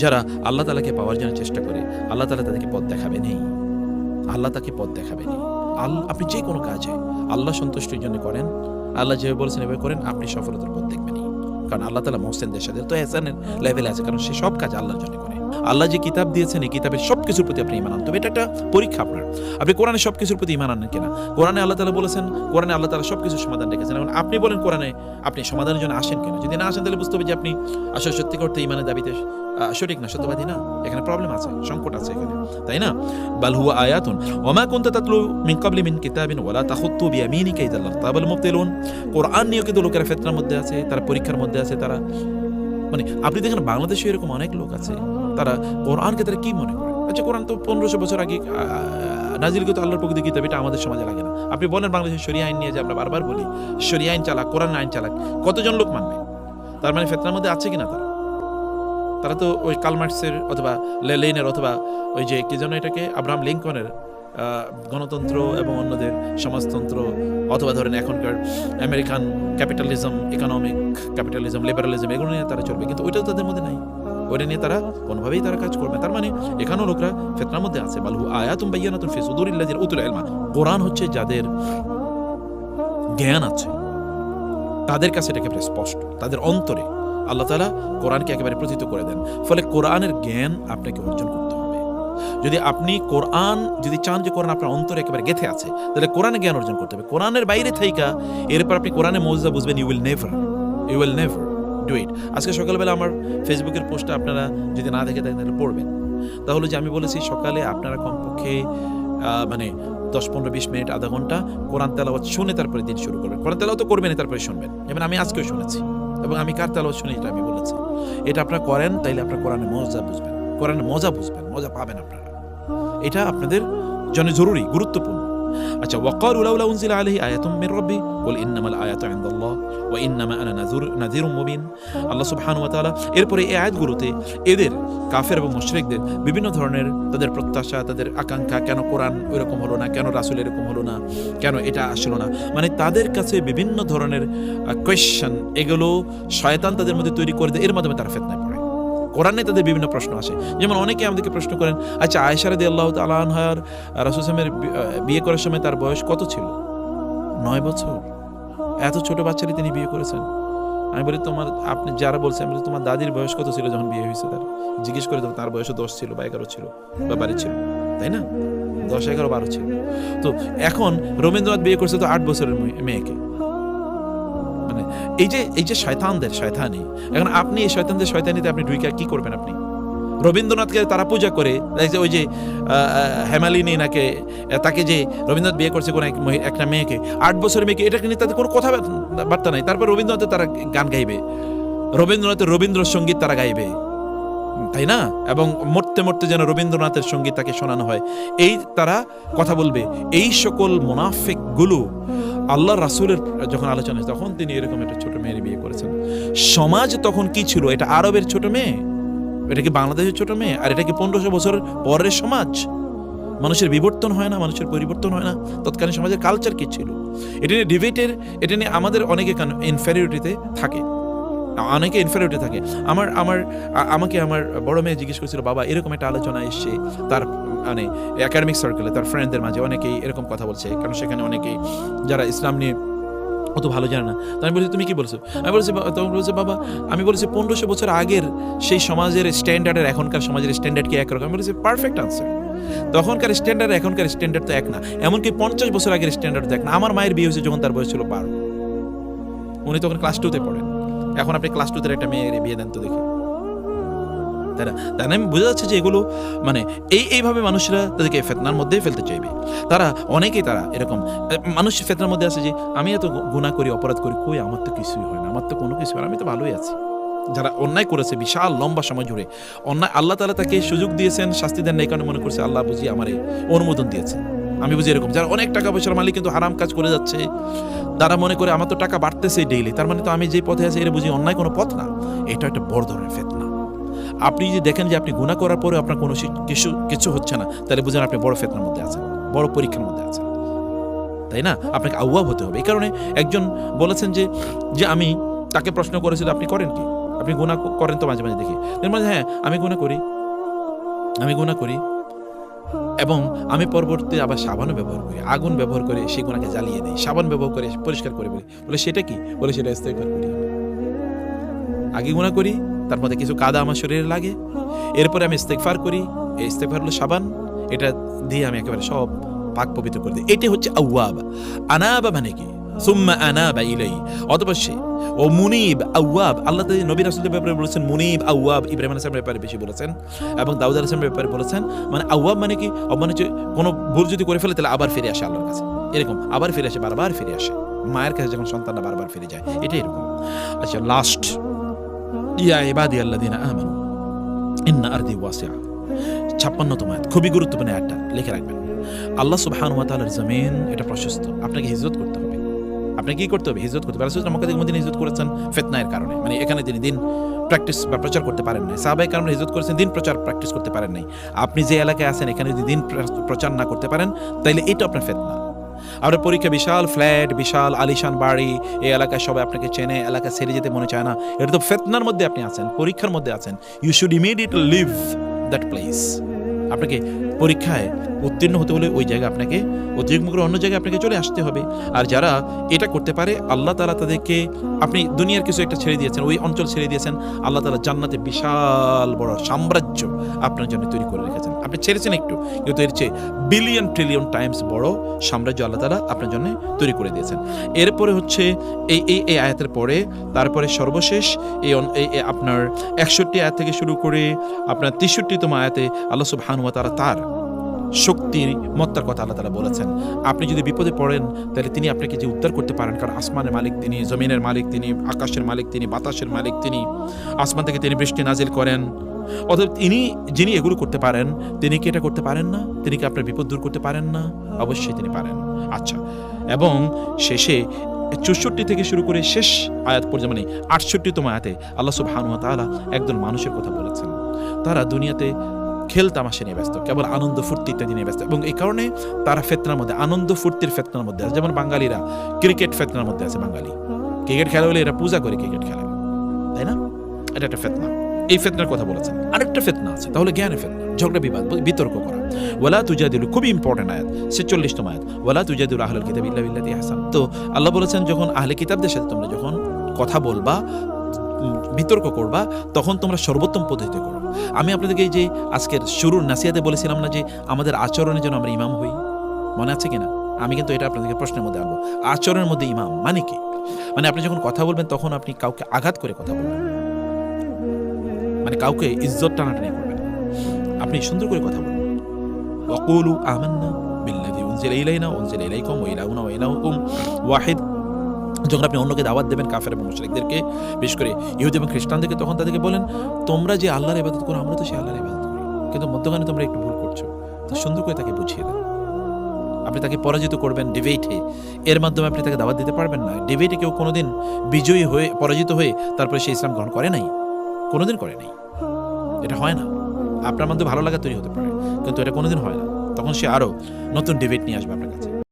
যারা আল্লাহ তাআলাকে পাওয়ার জন্য চেষ্টা করে, আল্লাহ তাআলা তাদেরকে পথ দেখাবেনই। আল্লাহ তাকে পথ দেখাবেনই। আপনি যে কোনো কাজে আল্লাহ সন্তুষ্টির জন্য করেন, আল্লাহ যেভাবে বলেছেন এভাবে করেন, আপনি সফলতার পথ দেখবেনই। কারণ আল্লাহ তাআলা মুহসিনদের সাথে তো ইহসানের লেভেলে আছে, কারণ সে সব কাজ আল্লাহর জন্য করে। আল্লাহ যে কিতাব দিয়েছেন, এই কিতাবের সব কিছুর প্রতি আপনি ঈমান আনতে হবে। এটা একটা পরীক্ষা আপনার। আপনি কোরআনে সব কিছুর প্রতি ঈমান আনেন কিনা? কোরআনে আল্লাহ তাআলা বলেছেন, কোরআনে আল্লাহ তাআলা সব কিছুর সমাধান রেখেছেন। এখন আপনি বলেন কোরআনে আপনি সমাধানের জন্য আসেন কিনা? যদি না আসেন তাহলে বুঝতে হবে যে আপনি আসলে সত্যি করতে ঈমানের দাবিতে সঠিক না, সত্যবাদী না। এখানে প্রবলেম আছে, সংকট আছে এখানে, তাই না? বাল হুয়া আয়াতুন ওয়া মা কুনতা তাতলু মিন ক্বাবলি মিন কিতাবিন ওয়া লা তাখুত্তু বিয়ামিনিকা ইযাল লারতাবাল মুবতিলুন। কোরআন নিয়ে কিন্তু লোকেরা ফিতনার মধ্যে আছে, তারা পরীক্ষার মধ্যে আছে। তারা মানে আপনি দেখেন বাংলাদেশে এরকম অনেক লোক আছে, তারা কোরআনকে তারা কি মনে করে? আচ্ছা, কোরআন তো 1500 বছর আগে নাজিলকৃত আল্লাহর প্রকৃত কিতাব, এটা আমাদের সমাজে লাগে না। আপনি বলেন বাংলাদেশের শরিয়া আইন নিয়ে, যে আমরা বারবার বলি শরিয়া আইন চালাক, কোরআন আইন চালাক, কতজন লোক মানবে? তার মানে ফিতনার মধ্যে আছে কিনা তারা? তারা তো ওই কার্ল মার্কসের অথবা লেনিনের অথবা ওই যে কি যেন এটাকে আব্রাহাম লিঙ্কনের গণতন্ত্র এবং অন্যদের সমাজতন্ত্র, অথবা ধরেন এখনকার American capitalism, economic capitalism, liberalism, এগুলো নিয়ে তারা চলবে, কিন্তু ওইটাও তাদের মধ্যে নাই। ওইটা নিয়ে তারা কোনোভাবেই তারা কাজ করবে। তার মানে এখানেও লোকরা ফিতনার মধ্যে আছে। বালহু আয়াতুম বায়্যিনাতুন ফি সুদুরিল্লাযিনা উতুল ইলমা। কোরআন হচ্ছে যাদের জ্ঞান আছে তাদের কাছে এটা একেবারে স্পষ্ট, তাদের অন্তরে আল্লাহ তাআলা কোরআনকে একেবারে প্রথিত করে দেন। ফলে কোরআনের জ্ঞান আপনাকে অর্জন করতে হবে। যদি আপনি কোরআন যদি চান যে কোরআন আপনার অন্তরে একেবারে গেঁথে আছে, তাহলে কোরআনের জ্ঞান অর্জন করতে হবে। কোরআনের বাইরে থাইকা এরপর আপনি কোরআনের মৌজা বুঝবেন, you will never do it. আজকে সকালবেলা আমার ফেসবুকের পোস্টটা আপনারা যদি না দেখে থাকেন তাহলে পড়বেন। তাহলে যে আমি বলেছি সকালে আপনারা কমপক্ষে মানে 10-15-20 মিনিট, আধা ঘন্টা কোরআন তেলাওয়াত শুনে তারপরে দিন শুরু করবেন। কোরআন তেলাওয়াত তো করবেন, তারপরে শুনবেন। যেমন আমি আজকেও শুনেছি, এবং আমি কার তেলাওয়াত শুনি এটা আমি বলেছি। এটা আপনারা করেন, তাইলে আপনারা কোরআনের মজা বুঝবেন, কোরআনের মজা বুঝবেন, মজা পাবেন আপনারা। এটা আপনাদের জন্য জরুরি, গুরুত্বপূর্ণ। আচ্ছা, ওয়াকালু লাউলা উনজিলা আলাইহি আয়াতুম মির রাব্বি কুল ইন্নামাল আয়াতু ইনদাল্লাহ ওয়া ইন্নামা আনা নাযিরুম মুবিন। আল্লাহ সুবহানাহু ওয়া তাআলা এরপরে এই আয়াতগুলোতে এদের কাফের এবং মুশরিকদের বিভিন্ন ধরনের তাদের প্রত্যাশা, তাদের আকাঙ্ক্ষা, কেন কোরআন ওইরকম হলো না, কেন রাসূল এরকম হলো না, কেন এটা আসলো না, মানে তাদের কাছে বিভিন্ন ধরনের কোয়েশ্চেন, এগুলো শয়তান তাদের মধ্যে তৈরি করে দেয়। এর মাধ্যমে তারা ফিতনায় পড়ে। কোরআনে তাদের বিভিন্ন প্রশ্ন আসে। যেমন অনেকে আমাদেরকে প্রশ্ন করেন, আচ্ছা আয়েশা রাদিয়াল্লাহু তাআলা আনহার রাসূল সাল্লাল্লাহু আলাইহি ওয়াসাল্লামের বিয়ে করার সময় তার বয়স কত ছিল? 9 বছর। এত ছোট বাচ্চারই তিনি বিয়ে করেছেন। আমি বলি আপনি যারা বলছেন, আমি বলি তোমার দাদির বয়স কত ছিল যখন বিয়ে হয়েছে তার? জিজ্ঞেস করে দেবো, তার বয়স 10 ছিল বা 11 ছিল বা 12 ছিল, তাই না? 10, 11, 12 ছিল। তো এখন রবীন্দ্রনাথ বিয়ে করছে তো 8 বছরের মেয়েকে। মানে এই যে শয়তানি, এখন আপনি এই শয়তানদের শয়তানিতে আপনি ঢুকে কি করবেন? আপনি রবীন্দ্রনাথকে তারা পূজা করে, ওই যে হেমালিনী নাকে তাকে যে রবীন্দ্রনাথ বিয়ে করছে কোন একটা মেয়েকে, 8 বছরের মেয়েকে, এটাকে নিয়ে তাদের কোনো কথাবার্তা নাই। তারপর রবীন্দ্রনাথের তারা গান গাইবে, রবীন্দ্রনাথের রবীন্দ্রসঙ্গীত তারা গাইবে, তাই না? এবং মরতে মরতে যেন রবীন্দ্রনাথের সঙ্গীত তাকে শোনানো হয়, এই তারা কথা বলবে। এই সকল মুনাফিক গুলো আল্লাহ রাসূলের যখন আলোচনা, তখন তিনি এরকম একটা ছোট মেয়ের বিয়ে করেছেন। সমাজ তখন কি ছিল? এটা আরবের ছোট মেয়ে, এটা কি বাংলাদেশের ছোট মেয়ে? আর এটা কি 1500 বছর পরের সমাজ? মানুষের বিবর্তন হয় না, মানুষের পরিবর্তন হয় না? তৎকালীন সমাজের কালচার কি ছিল? এটা নিয়ে ডিবেটের, এটা নিয়ে আমাদের অনেকে ইনফেরিয়রিটিতে থাকে, অনেকে ইনফেরিয়রিটি থাকে। আমাকে আমার বড় মেয়ে জিজ্ঞেস করেছিল, বাবা এরকম একটা আলোচনা এসছে তার মানে একাডেমিক সার্কেলে, তার ফ্রেন্ডদের মাঝে অনেকেই এরকম কথা বলছে, কারণ সেখানে অনেকেই যারা ইসলাম নিয়ে অত ভালো জানে না। তো আমি বলছি তুমি কি বলছো? আমি বলছি তখন বলছে বাবা, আমি বলেছি 1500 বছর আগের সেই সমাজের স্ট্যান্ডার্ড আর এখনকার সমাজের স্ট্যান্ডার্ড কি একরকম? আমি বলেছি পারফেক্ট আনসার। তখনকার স্ট্যান্ডার্ড এখনকার স্ট্যান্ডার্ড তো এক না, এমনকি 50 বছর আগের স্ট্যান্ডার্ড তো এক না। আমার মায়ের বিয়ে হয়েছে যখন তার বয়স ছিল 12, উনি তখন ক্লাস 2-তে পড়েন। এখন আপনি ক্লাস 2-তে একটা মেয়ের বিয়ে দেন তো দেখি, তাই না? আমি বোঝা যাচ্ছে যে এগুলো মানে এইভাবে মানুষরা তাদেরকে ফিতনার মধ্যে ফেলতে চাইবে। অনেকেই তারা এরকম মানুষ ফিতনার মধ্যে আছে যে আমি এত গুনাহ করি, অপরাধ করি, কই আমার তো কিছুই হয় না, আমার তো কোনো কিছু হয় না, আমি তো ভালোই আছি। যারা অন্যায় করেছে বিশাল লম্বা সময় জুড়ে অন্যায়, আল্লাহ তাআলা তাকে সুযোগ দিয়েছেন, শাস্তি দেন না, এই কারণে মনে করছে আল্লাহ বুঝি আমারে অনুমোদন দিয়েছে, আমি বুঝি এরকম। যারা অনেক টাকা পয়সার মালিক কিন্তু হারাম কাজ করে যাচ্ছে, তারা মনে করে আমার তো টাকা বাড়তেছে ডেইলি, তার মানে তো আমি যে পথে আছি এটা বুঝি অন্যায় কোনো পথ না। এটা একটা বড় ধরনের ফিতনা। আপনি যদি দেখেন যে আপনি গুনাহ করার পরে আপনার কোনো কিছু হচ্ছে না, তাহলে বুঝেন আপনি বড় ফিতনার মধ্যে আছেন, বড় পরীক্ষার মধ্যে আছেন, তাই না? আপনাকে আউয়াব হতে হবে। এই কারণে একজন বলেছেন যে আমি তাকে প্রশ্ন করেছিল আপনি করেন কি? আপনি গুনাহ করেন তো মাঝে মাঝে দেখি, মানে হ্যাঁ আমি গুনাহ করি এবং আমি পরবর্তী আবার সাবানও ব্যবহার করি, আগুন ব্যবহার করে সেই গুনাহকে জ্বালিয়ে দিই, সাবান ব্যবহার করে পরিষ্কার করে বলি। বলে সেটা কি? বলে সেটা ইস্তেগফার করি। আগে গুনাহ করি, তার মধ্যে কিছু কাদা আমার শরীরে লাগে, এরপরে আমি ইস্তেগফার করি। এই ইস্তেগফার হলো সাবান, এটা দিয়ে আমি একেবারে সব পাক পবিত্র করে দিই। এটাই হচ্ছে আওয়াব। আনাবা মানে কি? সুম্মা আনাবা ইলাইহি, অতঃপর সে ও মুনিব আওয়াব। আল্লাহ তাআলা নবী রাসূলদের ব্যাপারে বলেছেন মুনিব আওয়াব, ইব্রাহিম আলাইহিস সালামের ব্যাপারে বেশি বলেছেন এবং দাউদ আলাইহিস সালামের ব্যাপারে বলেছেন। মানে আওয়াব মানে কি? মানে হচ্ছে কোনো ভুল যদি করে ফেলে তাহলে আবার ফিরে আসে আল্লাহর কাছে, এরকম আবার ফিরে আসে, বারবার ফিরে আসে, মায়ের কাছে যখন সন্তানরা বারবার ফিরে যায়, এটাই এরকম। আচ্ছা, লাস্ট, ইয়া ইবাদিয়াল্লাযিনা আমানু ইন্না আরদি ওয়াসিআ, 56তম আয়াত, খুবই গুরুত্বপূর্ণ আয়াতটা, লিখে রাখবেন। আল্লাহ সুবহানাহু ওয়া তাআলার জমিন এটা প্রশস্ত, আপনাকে হিজরত করতে হবে। আপনাকে কি করতে হবে? হিজরত করতে হবে। রাসূল মক্কা থেকে মদিনায় হিজরত করেছেন ফিতনার কারণে, মানে এখানে তিনি দিন প্র্যাকটিস বা প্রচার করতে পারেন নাই। সাহাবায়ে কেরামরা হিজরত করেছেন দিন প্রচার প্র্যাকটিস করতে পারেন নাই। আপনি যে এলাকায় আছেন এখানে যদি দিন প্রচার না করতে পারেন তাইলে এটা আপনার ফিতনা। আপনার পরীক্ষা, বিশাল ফ্ল্যাট, বিশাল আলিশান বাড়ি, এই এলাকায় সবাই আপনাকে চেনে, এলাকা ছেড়ে যেতে মনে চায় না, এটা তো ফিতনার মধ্যে আপনি আছেন, পরীক্ষার মধ্যে আছেন। You should immediately leave that place. আপনাকে পরীক্ষায় উত্তীর্ণ হতে হলে ওই জায়গায় আপনাকে অতিরিক্ত করে অন্য জায়গায় আপনাকে চলে আসতে হবে। আর যারা এটা করতে পারে আল্লাহ তাআলা তাদেরকে, আপনি দুনিয়ার কিছু একটা ছেড়ে দিয়েছেন, ওই অঞ্চল ছেড়ে দিয়েছেন, আল্লাহ তাআলা জান্নাতে বিশাল বড় সাম্রাজ্য আপনার জন্য তৈরি করে রেখেছেন। আপনি ছেড়েছেন একটু, কিন্তু এর চেয়ে বিলিয়ন ট্রিলিয়ন টাইমস বড় সাম্রাজ্য আল্লাহ তাআলা আপনার জন্য তৈরি করে দিয়েছেন। এরপরে হচ্ছে এই আয়াতের পরে, তারপরে সর্বশেষ এই আপনার 61 আয়াত থেকে শুরু করে আপনার 63তম আয়াতে আল্লাহ সুবহানাহু ওয়া তাআলা তার শক্তির মত্তার কথা আল্লাহ তাআলা বলেছেন। আপনি যদি বিপদে পড়েন তাহলে তিনি আপনাকে যে উদ্ধার করতে পারেন, কারণ আসমানের মালিক তিনি, জমিনের মালিক তিনি, আকাশের মালিক তিনি, বাতাসের মালিক তিনি, আসমান থেকে তিনি বৃষ্টি নাজিল করেন। অতএব যিনি এগুলো করতে পারেন, তিনি কি এটা করতে পারেন না? তিনি কি আপনার বিপদ দূর করতে পারেন না? অবশ্যই তিনি পারেন। আচ্ছা, এবং শেষে 64 থেকে শুরু করে শেষ আয়াত পর্যন্ত, মানে 68তম আয়াতে আল্লাহ সুবহানাহু ওয়া তাআলা একজন মানুষের কথা বলেছেন। তারা দুনিয়াতে খেল তামাশা নিয়ে ব্যস্ত, কেবল আনন্দ ফুর্তি ইত্যাদি নিয়ে ব্যস্ত, এবং এই কারণে তারা ফিতনার মধ্যে, আনন্দ ফুর্তির ফিতনার মধ্যে আছে। যেমন বাঙালিরা ক্রিকেট ফিতনার মধ্যে আছে। বাঙালি ক্রিকেট খেলা হলে এরা পূজা করে ক্রিকেট খেলে, তাই না? এটা একটা ফিতনা। এই ফিতনার কথা বলেছেন। আরেকটা ফিতনা আছে, তাহলে জ্ঞানের ফিতনা, ঝগড়া বিবাদ, বিতর্ক করা। ওয়ালা তুজাদিলু, খুবই ইম্পর্টেন্ট আয়াত, 46তম আয়াত, ওয়ালা তুজাদিলু আহলাল কিতাবি ইল্লা বিল্লাতি আহসান। তো আল্লাহ বলেছেন যখন আহলে কিতাবদের সাথে তোমরা যখন কথা বলবা, বিতর্ক করবা, তখন তোমরা সর্বোত্তম পদ্ধতিতে করো। আমি আপনাদেরকে এই যে আজকের শুরুর নাসিহাতে বলেছিলাম না যে আমাদের আচরণের জন্য আমরা ইমাম হই, মনে আছে কিনা? আমি কিন্তু এটা আপনাদেরকে প্রশ্নের মধ্যে আনবো। আচরণের মধ্যে ইমাম মানে কি? মানে আপনি যখন কথা বলবেন তখন আপনি কাউকে আঘাত করে কথা বলবেন, মানে কাউকে ইজ্জত টানাটানি করবেন না। আপনি সুন্দর করে কথা বলবেন। ওয়াকুলু আমান্না বিল্লাযী উনজিলা ইলাইনা উনজিলা ইলাইকুম ওয়া ইলাহুনা ওয়া ইলাহুকুম ওয়াহিদ। যখন আপনি অন্যকে দাওয়াত দেবেন, কাফের এবং মুশরিকদেরকে, বিশেষ করে ইহুদি এবং খ্রিস্টানদেরকে, তখন তাদেরকে বলেন তোমরা যে আল্লাহর ইবাদত করো আমরা তো সেই আল্লাহর ইবাদত করি, কিন্তু মধ্যখানে তোমরা একটু ভুল করছো। তো সুন্দর করে তাকে বুঝিয়ে দেন। আপনি তাকে পরাজিত করবেন ডিবেটে, এর মাধ্যমে আপনি তাকে দাওয়াত দিতে পারবেন না। ডিবেটে কেউ কোনোদিন বিজয়ী হয়ে, পরাজিত হয়ে তারপরে সে ইসলাম গ্রহণ করে নাই, কোনোদিন করে নাই। এটা হয় না। আপনার মধ্যে ভালো লাগা তৈরি হতে পারে, কিন্তু এটা কোনোদিন হয় না। তখন সে আরো নতুন ডিবেট নিয়ে আসবে আপনার কাছে।